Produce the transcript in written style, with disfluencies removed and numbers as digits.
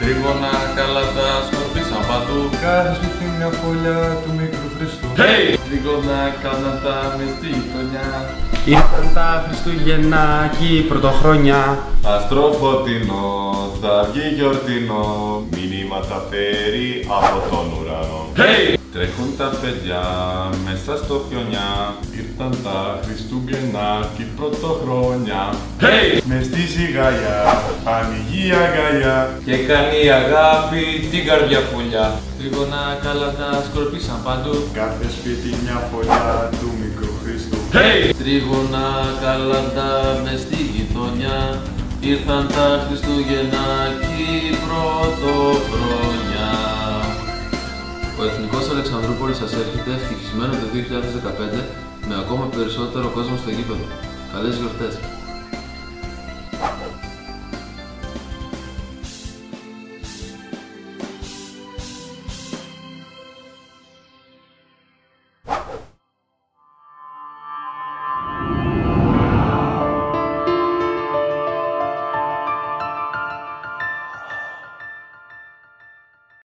Τρίγωνα καλατά σκορπίσαν παντού. Κάθε σπίτι μια φωλιά του μικρού Χριστού. Τρίγωνα καλατά μες στη γειτονιά. Ήρθαν τα Χριστουγεννάκι πρωτοχρονιά. Αστροφωτεινό, θα βγει γιορτινό, μηνύματα φέρει από τον ουρανό. Τρέχουν τα παιδιά μέσα στο χιονιά, ήρθαν τα Χριστούγεννάκι πρωτοχρονιά. Μες στη σιγαλιά, ανοιγεί η αγκαλιά Και κάνει η αγάπη την καρδιά φωλιά. Τρίγωνα καλατά σκορπίσαν παντού. κάθε σπίτι μια φωλιά του μικρού Χριστού. Τρίγωνα καλατά μες στη γειτονιά. Ήρθαν τα Χριστούγεννάκι πρωτοχρονιά. Ο Εθνικός Αλεξανδρούπολης σας έρχεται ευτυχισμένο το 2015 με ακόμα περισσότερο κόσμο στο γήπεδο. Καλές γιορτές!